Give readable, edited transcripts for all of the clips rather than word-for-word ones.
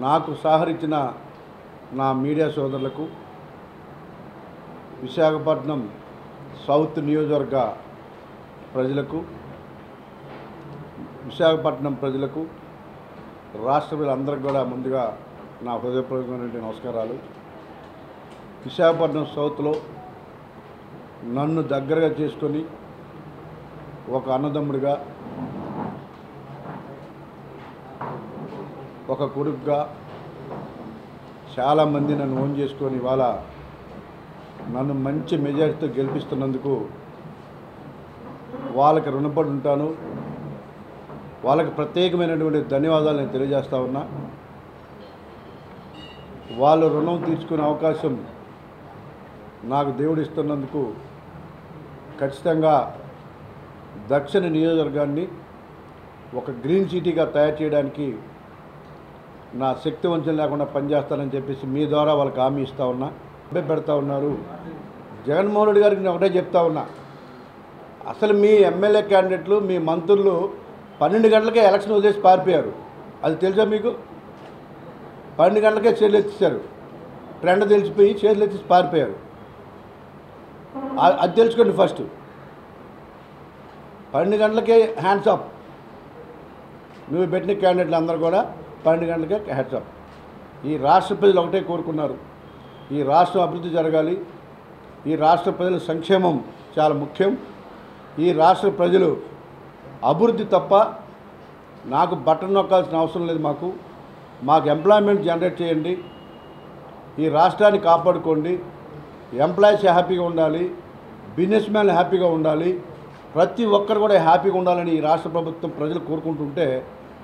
నాకు సహకరించిన నా మీడియా సోదరులకు, విశాఖపట్నం సౌత్ నియోజకవర్గ ప్రజలకు, విశాఖపట్నం ప్రజలకు, రాష్ట్ర ప్రజలందరికీ కూడా ముందుగా నా హృదయపూర్వకమైన నమస్కారాలు. విశాఖపట్నం సౌత్లో నన్ను దగ్గరగా చేసుకొని ఒక అన్నదమ్ముడిగా, ఒక కొడుకుగా చాలామంది నన్ను ఓన్ చేసుకొని ఇవాళ నన్ను మంచి మెజారిటీతో గెలిపిస్తున్నందుకు వాళ్ళకి రుణపడి ఉంటాను. వాళ్ళకి ప్రత్యేకమైనటువంటి ధన్యవాదాలు నేను తెలియజేస్తా ఉన్నా. వాళ్ళు రుణం తీర్చుకునే అవకాశం నాకు దేవుడు ఇస్తున్నందుకు ఖచ్చితంగా దక్షిణ నియోజకవర్గాన్ని ఒక గ్రీన్ సిటీగా తయారు చేయడానికి నా శక్తి వంచన లేకుండా పనిచేస్తానని చెప్పేసి మీ ద్వారా వాళ్ళకి హామీ ఇస్తూ ఉన్నా. పెడతా ఉన్నారు. జగన్మోహన్ రెడ్డి గారికి నేను ఒకటే చెప్తా ఉన్నా, అసలు మీ ఎమ్మెల్యే క్యాండిడేట్లు, మీ మంత్రులు 12 గంటలకే ఎలక్షన్ వదిలేసి పారిపోయారు. అది తెలుసా మీకు? 12 గంటలకే చేతులు ఎత్తిస్తారు. ట్రెండ్ తెలిసిపోయి చేతులు ఎత్తి పారిపోయారు. అది తెలుసుకోండి. ఫస్ట్ 12 గంటలకే హ్యాండ్స్ అప్. నువ్వు పెట్టిన క్యాండిడేట్లు అందరూ కూడా 12 గంటలకే హ్యాండ్స్ అప్. ఈ రాష్ట్ర ప్రజలు ఒకటే కోరుకున్నారు, ఈ రాష్ట్రం అభివృద్ధి జరగాలి, ఈ రాష్ట్ర ప్రజల సంక్షేమం చాలా ముఖ్యం, ఈ రాష్ట్ర ప్రజలు అభివృద్ధి తప్ప నాకు బటన్ నొక్కాల్సిన అవసరం లేదు. మాకు ఎంప్లాయ్మెంట్ జనరేట్ చేయండి, ఈ రాష్ట్రాన్ని కాపాడుకోండి, ఎంప్లాయీస్ హ్యాపీగా ఉండాలి, బిజినెస్ మ్యాన్ హ్యాపీగా ఉండాలి, ప్రతి ఒక్కరు కూడా హ్యాపీగా ఉండాలని ఈ రాష్ట్ర ప్రభుత్వం ప్రజలు కోరుకుంటుంటే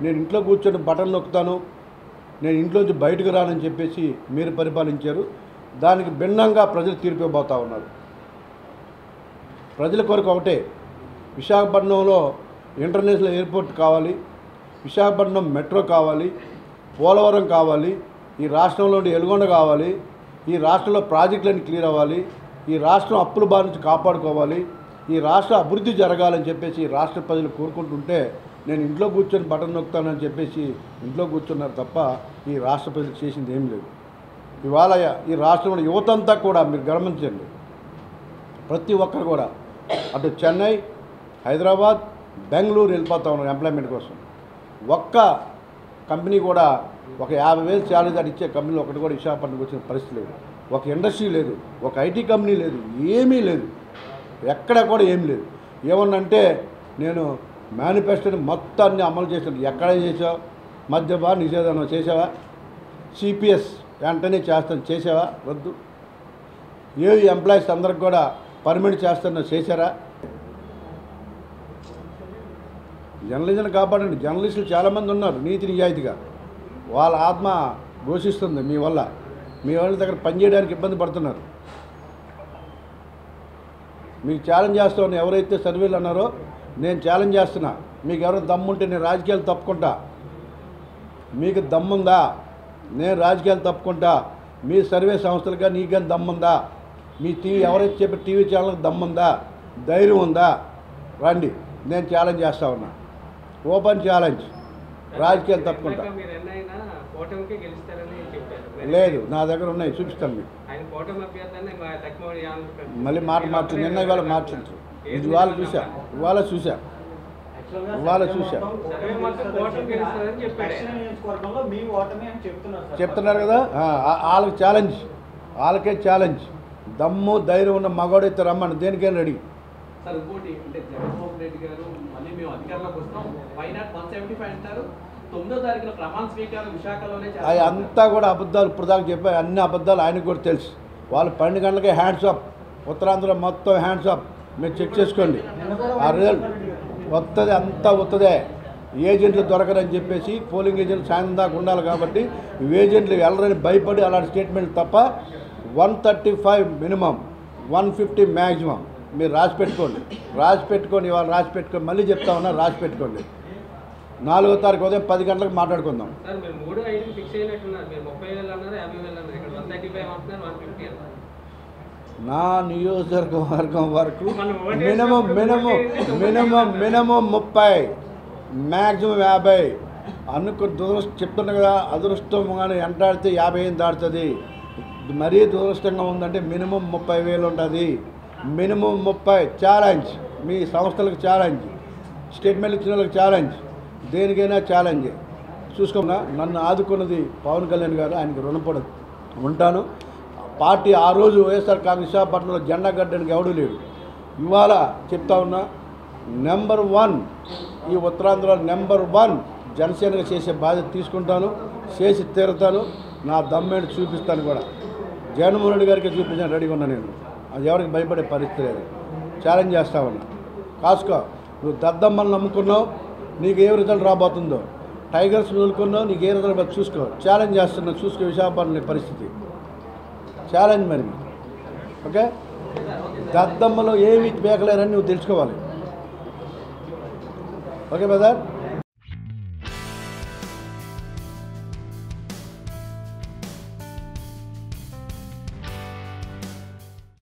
నేను ఇంట్లో కూర్చొని బటన్ నొక్కుతాను, నేను ఇంట్లోంచి బయటకు రానని చెప్పేసి మీరు పరిపాలించారు. దానికి భిన్నంగా ప్రజలు తీర్పు ఇవ్వబోతూ ఉన్నారు. ప్రజల కొరకు ఒకటే, విశాఖపట్నంలో ఇంటర్నేషనల్ ఎయిర్పోర్ట్ కావాలి, విశాఖపట్నం మెట్రో కావాలి, పోలవరం కావాలి, ఈ రాష్ట్రంలో ఎలుగొండ కావాలి, ఈ రాష్ట్రంలో ప్రాజెక్టులన్నీ క్లియర్ అవ్వాలి, ఈ రాష్ట్రం అప్పుల బారి నుంచి కాపాడుకోవాలి, ఈ రాష్ట్ర అభివృద్ధి జరగాలని చెప్పేసి రాష్ట్ర ప్రజలు కోరుకుంటుంటే నేను ఇంట్లో కూర్చొని బటన్ నొక్కుతానని చెప్పేసి ఇంట్లో కూర్చున్నారు తప్ప ఈ రాష్ట్ర ప్రజలకు చేసింది ఏం లేదు. ఇవాళ ఈ రాష్ట్రంలో యువత అంతా కూడా మీరు గమనించండి, ప్రతి ఒక్కరు కూడా అటు చెన్నై, హైదరాబాద్, బెంగళూరు వెళ్ళిపోతా ఉన్నారు ఎంప్లాయ్మెంట్ కోసం. ఒక్క కంపెనీ కూడా ఒక 50,000 శాలరీ దాటి ఇచ్చే కంపెనీలు ఒకటి కూడా విశాఖపట్నంకి వచ్చిన పరిస్థితి లేదు. ఒక ఇండస్ట్రీ లేదు, ఒక ఐటీ కంపెనీ లేదు, ఏమీ లేదు, ఎక్కడ కూడా ఏమీ లేదు. ఏమన్నంటే నేను మేనిఫెస్టోని మొత్తాన్ని అమలు చేశాను. ఎక్కడ చేసావు? మద్యపాన నిషేధం చేసావా? సిపిఎస్ వెంటనే చేస్తాను చేసావా? వద్దు. ఏ ఎంప్లాయీస్ అందరికి కూడా పర్మనెంట్ చేస్తానో చేశారా? జర్నలిజం కాపాడండి. జర్నలిస్టులు చాలామంది ఉన్నారు నీతి నిజాయితీగా, వాళ్ళ ఆత్మ ఘోషిస్తుంది మీ వల్ల. మీ వాళ్ళ దగ్గర పనిచేయడానికి ఇబ్బంది పడుతున్నారు. మీకు ఛాలెంజ్ చేస్తా ఉన్నా. ఎవరైతే సర్వేలు అన్నారో నేను ఛాలెంజ్ చేస్తున్నా, మీకు ఎవరో దమ్ముంటే నేను రాజకీయాలు తప్పుకుంటా. మీకు దమ్ముందా? నేను రాజకీయాలు తప్పుకుంటా. మీ సర్వే సంస్థలుగా నీకని దమ్ముందా? మీ టీవీ ఎవరైతే చెప్పే టీవీ ఛానల్కి దమ్ముందా, ధైర్యం ఉందా? రండి, నేను ఛాలెంజ్ చేస్తా ఉన్నా. Open challenge. రాజకీయాలు తప్పుకుంటా. లేదు, నా దగ్గర ఉన్నాయి, చూపిస్తాను మీకు. మళ్ళీ మాట మార్చు. నిన్న ఇవాళ మార్చు. ఇవాళ చూసా. చెప్తున్నారు కదా, వాళ్ళకి ఛాలెంజ్, వాళ్ళకే ఛాలెంజ్. దమ్ము ధైర్యం ఉన్న మగవాడైతే రమ్మని దేనికైనా రెడీ. సార్ ఇంకోటి అంటే జగన్మోహన్ రెడ్డి గారు మళ్ళీ మేము అధికారంలోకి వస్తాం, వైనాట్ 175 అంటారు. 9వ తారీఖున ప్రమాణ స్వీకారం విశాఖలోనే. అవి అంతా కూడా అబద్ధాలు. ఇప్పుడు దాకా చెప్పాయి అన్ని అబద్ధాలు. ఆయనకు కూడా తెలుసు. వాళ్ళు 12 గంటలకే హ్యాండ్స్ అప్. ఉత్తరాంధ్ర మొత్తం హ్యాండ్స్ అప్. మీరు చెక్ చేసుకోండి. ఆ రిజల్ట్ వస్తుంది, అంతా వస్తుందే. ఏజెంట్లు దొరకరని చెప్పేసి పోలింగ్ ఏజెంట్లు సాయంత్రం దాకా ఉండాలి కాబట్టి ఏజెంట్లు వెళ్ళరని భయపడి అలాంటి స్టేట్మెంట్ తప్ప 135 మినిమం, 150 మ్యాక్సిమం. మీరు రాసి పెట్టుకోండి. ఇవాళ రాసి పెట్టుకొని మళ్ళీ చెప్తా ఉన్నా, రాసి పెట్టుకోండి. 4వ తారీఖు ఉదయం 10 గంటలకు మాట్లాడుకుందాం. నా నియోజకవర్గం వరకు మినిమం 30, మ్యాక్సిమం 50, చెప్తున్నా కదా, అదృష్టంగానే ఎంటాడితే 50 దాటుతుంది. మరీ దురదృష్టంగా ఉందంటే మినిమం 30,000 ఉంటుంది. Minimum 30 challenge. మీ సంస్థలకు ఛాలెంజ్, స్టేట్మెంట్ ఇచ్చిన వాళ్ళకి ఛాలెంజ్, దేనికైనా ఛాలెంజ్. చూసుకున్నా నన్ను ఆదుకున్నది పవన్ కళ్యాణ్ గారు, ఆయనకి రుణపడి ఉంటాను. పార్టీ ఆ రోజు వైఎస్ఆర్ కాంగ్రెస్ విశాఖపట్నంలో జెండా గడ్డానికి ఎవడూ లేడు. ఇవాళ చెప్తా ఉన్నా, నెంబర్ 1 ఈ ఉత్తరాంధ్రలో నెంబర్ 1 జనసేనగా చేసే బాధ్యత తీసుకుంటాను, చేసి తీరుతాను. నా దమ్మేడు చూపిస్తాను కూడా. జగన్మోహన్ రెడ్డి గారికి చూపించాను, రెడీగా ఉన్నా నేను. అది ఎవరికి భయపడే పరిస్థితి లేదు. ఛాలెంజ్ చేస్తా ఉన్నా. కాసుకో, నువ్వు దద్దమ్మని నమ్ముకున్నావు, నీకు ఏ రిజల్ట్ రాబోతుందో. టైగర్స్ వదులుకున్నావు, నీకు ఏ రిజల్ట్ చూసుకో. ఛాలెంజ్ చేస్తున్నా, చూసుకో విశాఖపట్నం పరిస్థితి. ఛాలెంజ్ మరి. ఓకే, దద్దమ్మలో ఏమి బేకలేరని నువ్వు తెలుసుకోవాలి. Okay brother.